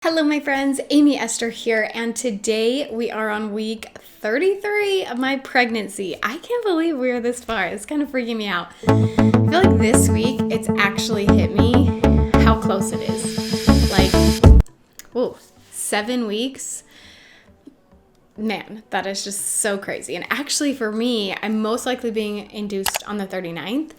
Hello my friends, Amy Esther here, and today we are on week 33 of my pregnancy. I can't believe we're this far. It's kind of freaking me out. I feel like this week it's actually hit me how close it is. Like, whoa, 7 weeks. Man, that is just so crazy. And actually for me, I'm most likely being induced on the 39th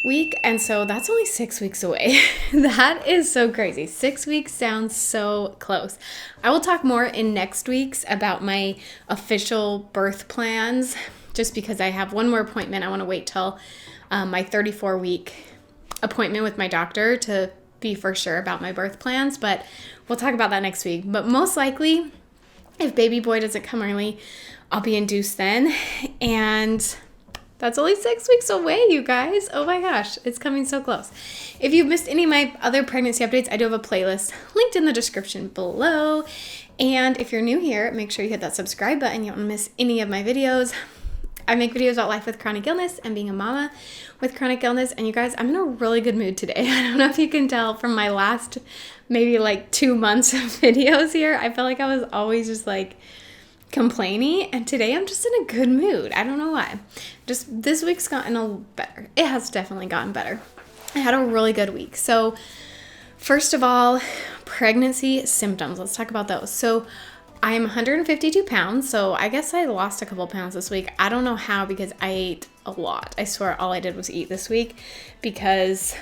week, and so that's only 6 weeks away. That is so crazy. 6 weeks sounds so close. I will talk more in next week's about my official birth plans, just because I have one more appointment. I want to wait till my 34-week appointment with my doctor to be for sure about my birth plans, but we'll talk about that next week. But most likely, if baby boy doesn't come early, I'll be induced then, and that's only 6 weeks away, you guys. Oh my gosh, it's coming so close. If you've missed any of my other pregnancy updates, I do have a playlist linked in the description below. And if you're new here, make sure you hit that subscribe button. You don't want to miss any of my videos. I make videos about life with chronic illness and being a mama with chronic illness. And you guys, I'm in a really good mood today. I don't know if you can tell from my last maybe like 2 months of videos here. I felt like I was always just like complaining, and today I'm just in a good mood. I don't know why. Just this week's gotten a little better. It has definitely gotten better. I had a really good week. So first of all, pregnancy symptoms. Let's talk about those. So I'm 152 pounds, so I guess I lost a couple pounds this week. I don't know how, because I ate a lot. I swear all I did was eat this week, because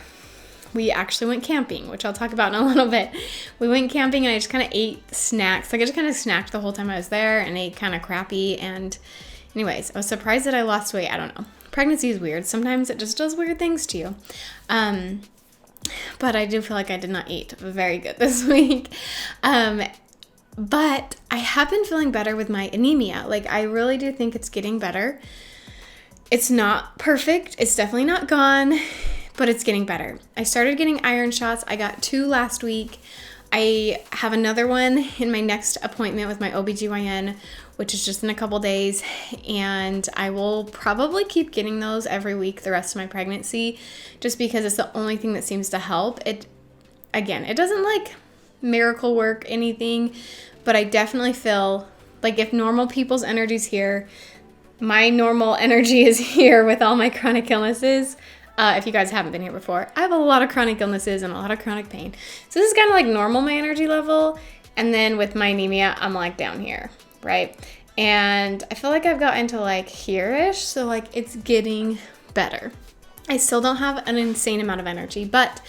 we actually went camping, which I'll talk about in a little bit. We went camping and I just kind of ate snacks. Like I just kind of snacked the whole time I was there and ate kind of crappy. And anyways, I was surprised that I lost weight. I don't know. Pregnancy is weird. Sometimes it just does weird things to you. But I do feel like I did not eat very good this week. But I have been feeling better with my anemia. Like I really do think it's getting better. It's not perfect. It's definitely not gone, but it's getting better. I started getting iron shots. I got 2 last week. I have another one in my next appointment with my OBGYN, which is just in a couple days. And I will probably keep getting those every week the rest of my pregnancy, just because it's the only thing that seems to help. It doesn't like miracle work anything, but I definitely feel like if normal people's energy's here, my normal energy is here with all my chronic illnesses. If you guys haven't been here before, I have a lot of chronic illnesses and a lot of chronic pain. So this is kind of like normal, my energy level. And then with my anemia, I'm like down here, right? And I feel like I've gotten to like here-ish. So like it's getting better. I still don't have an insane amount of energy, but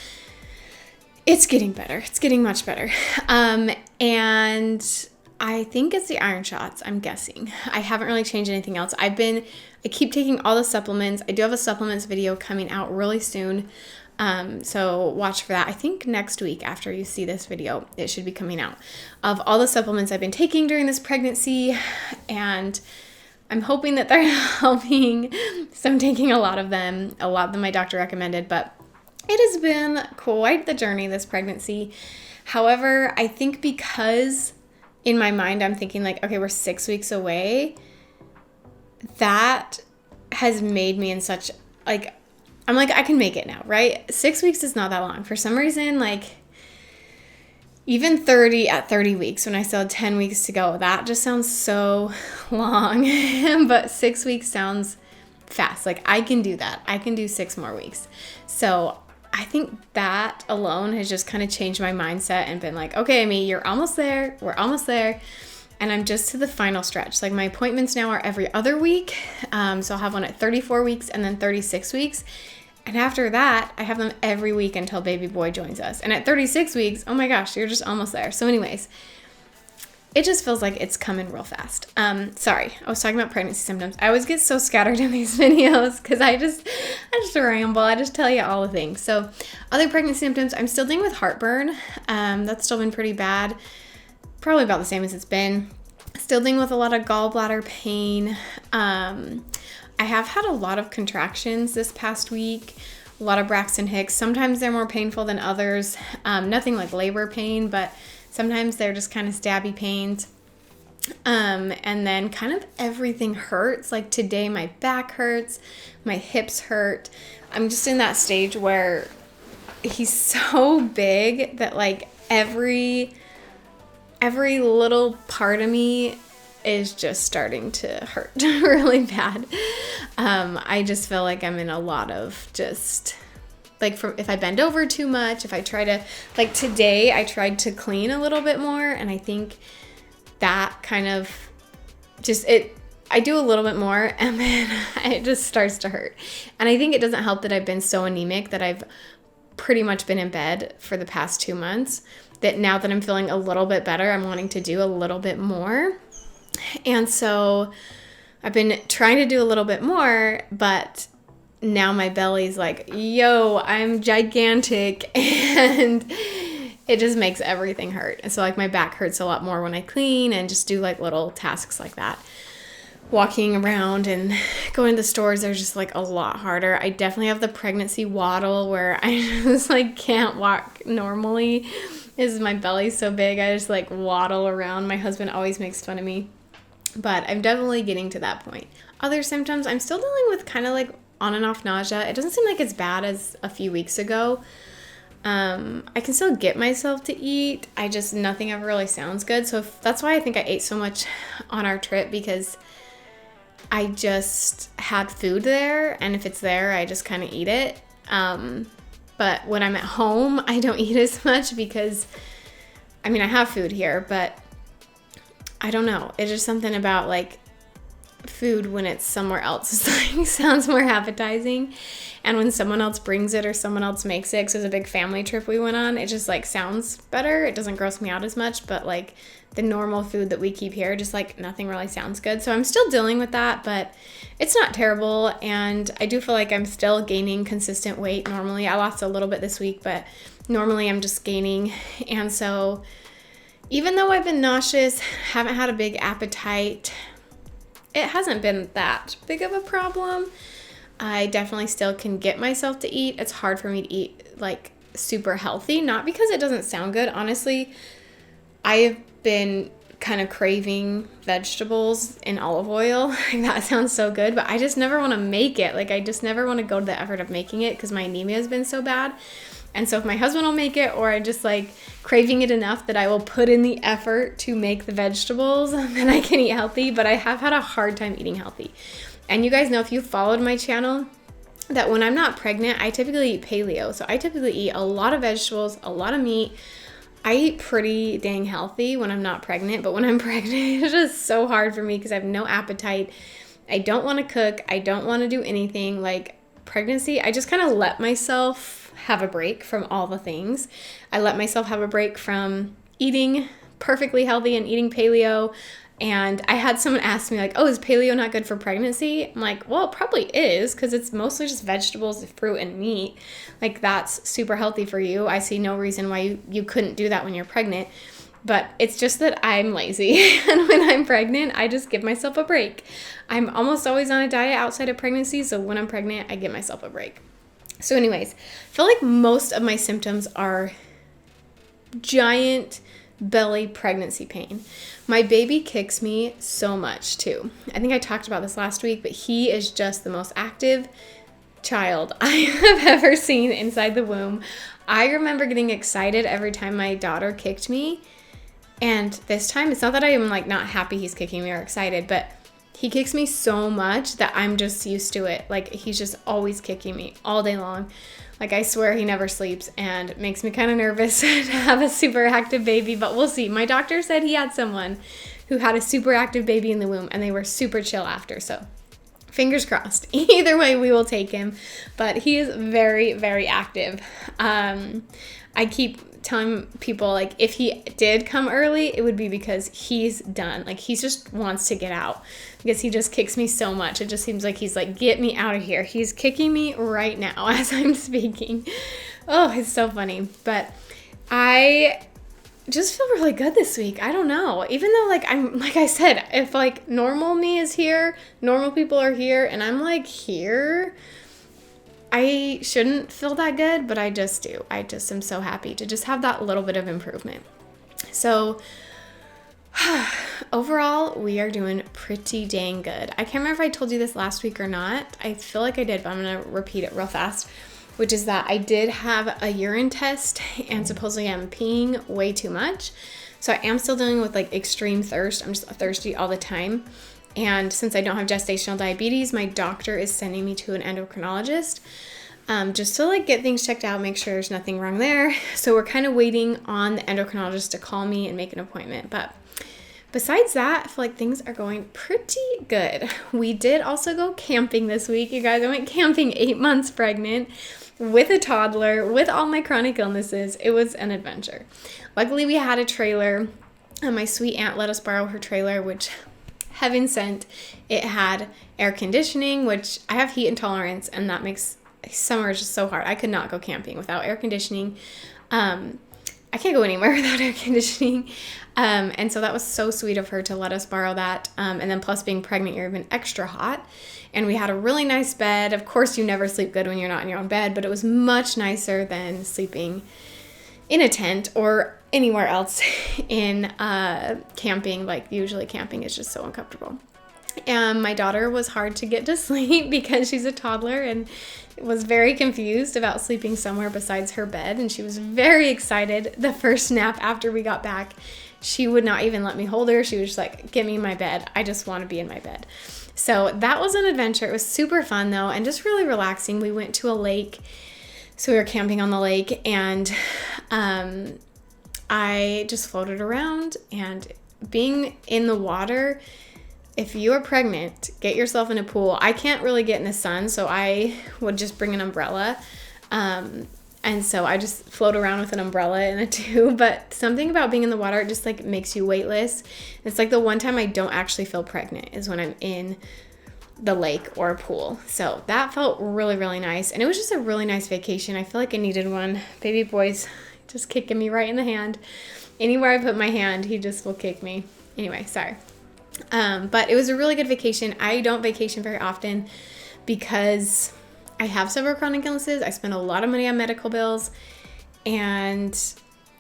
it's getting better. It's getting much better. And I think it's the iron shots, I'm guessing. I haven't really changed anything else. I keep taking all the supplements. I do have a supplements video coming out really soon. So watch for that. I think next week after you see this video, it should be coming out, of all the supplements I've been taking during this pregnancy. And I'm hoping that they're helping. So I'm taking a lot of them my doctor recommended, but it has been quite the journey, this pregnancy. However, I think because in my mind, I'm thinking like, okay, we're 6 weeks away. That has made me in such like, I'm like, I can make it now, right? 6 weeks is not that long. For some reason, like even 30 weeks, when I still had 10 weeks to go, that just sounds so long. But 6 weeks sounds fast. Like I can do that. I can do 6 more weeks. So I think that alone has just kind of changed my mindset and been like, okay, Amy, you're almost there. We're almost there. And I'm just to the final stretch. Like my appointments now are every other week. So I'll have one at 34 weeks and then 36 weeks. And after that, I have them every week until baby boy joins us. And at 36 weeks, oh my gosh, you're just almost there. So anyways, it just feels like it's coming real fast. Sorry, I was talking about pregnancy symptoms. I always get so scattered in these videos because I just ramble. I just tell you all the things. So other pregnancy symptoms, I'm still dealing with heartburn. That's still been pretty bad. Probably about the same as it's been. Still dealing with a lot of gallbladder pain. I have had a lot of contractions this past week. A lot of Braxton Hicks. Sometimes they're more painful than others. Nothing like labor pain, but sometimes they're just kind of stabby pains. And then kind of everything hurts. Like today, my back hurts, my hips hurt. I'm just in that stage where he's so big that like every every little part of me is just starting to hurt really bad. I just feel like I'm in a lot of just like if I bend over too much, if I try to, like today I tried to clean a little bit more, and I think that kind of just I do a little bit more and then it just starts to hurt. And I think it doesn't help that I've been so anemic that I've pretty much been in bed for the past 2 months, that now that I'm feeling a little bit better, I'm wanting to do a little bit more. And so I've been trying to do a little bit more, but now my belly's like, yo, I'm gigantic, and it just makes everything hurt. And so like my back hurts a lot more when I clean and just do like little tasks like that. Walking around and going to the stores are just like a lot harder. I definitely have the pregnancy waddle where I just like can't walk normally. My belly's so big, I just like waddle around. My husband always makes fun of me, but I'm definitely getting to that point. Other symptoms, I'm still dealing with kind of like on and off nausea. It doesn't seem like as bad as a few weeks ago. I can still get myself to eat. Nothing ever really sounds good. So that's why I think I ate so much on our trip, because I just had food there, and if it's there, I just kind of eat it. But when I'm at home, I don't eat as much because, I mean, I have food here, but I don't know. It's just something about like food when it's somewhere else. It's like, sounds more appetizing. And when someone else brings it or someone else makes it, 'cause it was a big family trip we went on, it just like sounds better. It doesn't gross me out as much, but like the normal food that we keep here, just like nothing really sounds good. So I'm still dealing with that, but it's not terrible. And I do feel like I'm still gaining consistent weight. Normally I lost a little bit this week, but normally I'm just gaining. And so even though I've been nauseous, haven't had a big appetite, it hasn't been that big of a problem. I definitely still can get myself to eat. It's hard for me to eat like super healthy, not because it doesn't sound good. Honestly, I have been kind of craving vegetables in olive oil. That sounds so good, but I just never want to make it. Like I just never want to go to the effort of making it because my anemia has been so bad. And so if my husband will make it, or I just like craving it enough that I will put in the effort to make the vegetables, then I can eat healthy. But I have had a hard time eating healthy. And you guys know, if you followed my channel, that when I'm not pregnant, I typically eat paleo. So I typically eat a lot of vegetables, a lot of meat. I eat pretty dang healthy when I'm not pregnant, but when I'm pregnant, it's just so hard for me because I have no appetite. I don't want to cook. I don't want to do anything. Like pregnancy, I just kind of let myself have a break from all the things. I let myself have a break from eating perfectly healthy and eating paleo. And I had someone ask me like, oh, is paleo not good for pregnancy? I'm like, well, it probably is, because it's mostly just vegetables, fruit, and meat. Like that's super healthy for you. I see no reason why you couldn't do that when you're pregnant. But it's just that I'm lazy. And when I'm pregnant, I just give myself a break. I'm almost always on a diet outside of pregnancy. So when I'm pregnant, I give myself a break. So anyways, I feel like most of my symptoms are giant belly pregnancy pain. My baby kicks me so much too. I think I talked about this last week, but he is just the most active child I have ever seen inside the womb. I remember getting excited every time my daughter kicked me. And this time, it's not that I am like not happy he's kicking me or excited, but he kicks me so much that I'm just used to it. Like he's just always kicking me all day long. Like I swear he never sleeps, and it makes me kind of nervous to have a super active baby, but we'll see. My doctor said he had someone who had a super active baby in the womb and they were super chill after. So fingers crossed. Either way, we will take him, but he is very, very active. I keep telling people like if he did come early, it would be because he's done. Like he just wants to get out because he just kicks me so much. It just seems like he's like, get me out of here. He's kicking me right now as I'm speaking. Oh, it's so funny. But I just feel really good this week. I don't know. Even though like I said, if like normal me is here, normal people are here, and I'm like here, I shouldn't feel that good, but I just do. I just am so happy to just have that little bit of improvement. So overall, we are doing pretty dang good. I can't remember if I told you this last week or not. I feel like I did, but I'm going to repeat it real fast, which is that I did have a urine test and supposedly I'm peeing way too much. So I am still dealing with like extreme thirst. I'm just thirsty all the time. And since I don't have gestational diabetes, my doctor is sending me to an endocrinologist just to like get things checked out, make sure there's nothing wrong there. So we're kind of waiting on the endocrinologist to call me and make an appointment. But besides that, I feel like things are going pretty good. We did also go camping this week. You guys, I went camping 8 months pregnant with a toddler, with all my chronic illnesses. It was an adventure. Luckily, we had a trailer. My sweet aunt let us borrow her trailer, which heaven sent. It had air conditioning, which I have heat intolerance, and that makes summer just so hard. I could not go camping without air conditioning. I can't go anywhere without air conditioning. And so that was so sweet of her to let us borrow that. And then plus being pregnant, you're even extra hot. And we had a really nice bed. Of course, you never sleep good when you're not in your own bed, but it was much nicer than sleeping in a tent or anywhere else in camping. Like usually camping is just so uncomfortable. And my daughter was hard to get to sleep because she's a toddler and was very confused about sleeping somewhere besides her bed. And she was very excited the first nap after we got back. She would not even let me hold her. She was just like, get me in my bed. I just want to be in my bed. So that was an adventure. It was super fun though, and just really relaxing. We went to a lake. So we were camping on the lake, and I just floated around. And being in the water, if you are pregnant, get yourself in a pool. I can't really get in the sun, so I would just bring an umbrella. And so I just float around with an umbrella in a tube. But something about being in the water, it just like makes you weightless. It's like the one time I don't actually feel pregnant is when I'm in the lake or a pool. So that felt really, really nice. And it was just a really nice vacation. I feel like I needed one. Baby boy's just kicking me right in the hand. Anywhere I put my hand, he just will kick me. Anyway, sorry. But it was a really good vacation. I don't vacation very often because I have several chronic illnesses. I spend a lot of money on medical bills, and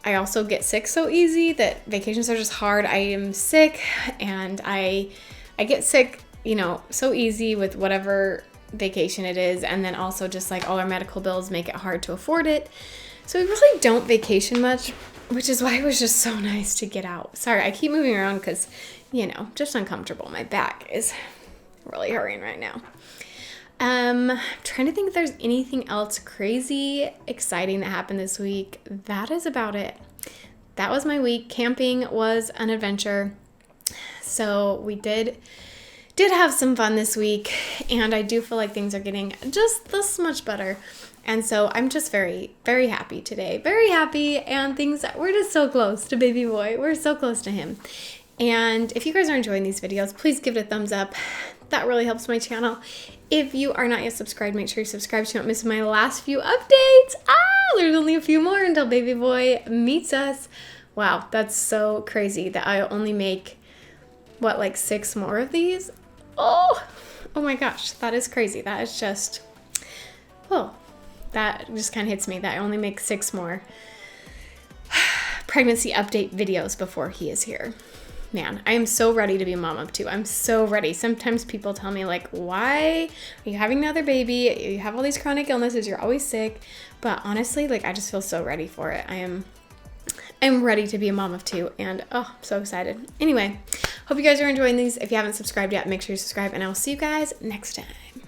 I also get sick so easy that vacations are just hard. I am sick, and I get sick, so easy with whatever vacation it is. And then also just like all our medical bills make it hard to afford it. So we really don't vacation much, which is why it was just so nice to get out. Sorry, I keep moving around because, just uncomfortable. My back is really hurting right now. Trying to think if there's anything else crazy exciting that happened this week. That is about it. That was my week. Camping was an adventure. So we did have some fun this week, and I do feel like things are getting just this much better. And so I'm just very, very happy today. Very happy, and we're just so close to baby boy. We're so close to him. And if you guys are enjoying these videos, please give it a thumbs up. That really helps my channel. If you are not yet subscribed, make sure you subscribe so you don't miss my last few updates. There's only a few more until baby boy meets us. Wow, that's so crazy that I only make, 6 more of these? Oh my gosh, that is crazy. That is just, that just kind of hits me that I only make 6 more pregnancy update videos before he is here. Man, I am so ready to be a mom of 2. I'm so ready. Sometimes people tell me why are you having another baby? You have all these chronic illnesses. You're always sick. But honestly, I just feel so ready for it. I'm ready to be a mom of 2, and I'm so excited. Anyway, hope you guys are enjoying these. If you haven't subscribed yet, make sure you subscribe, and I will see you guys next time.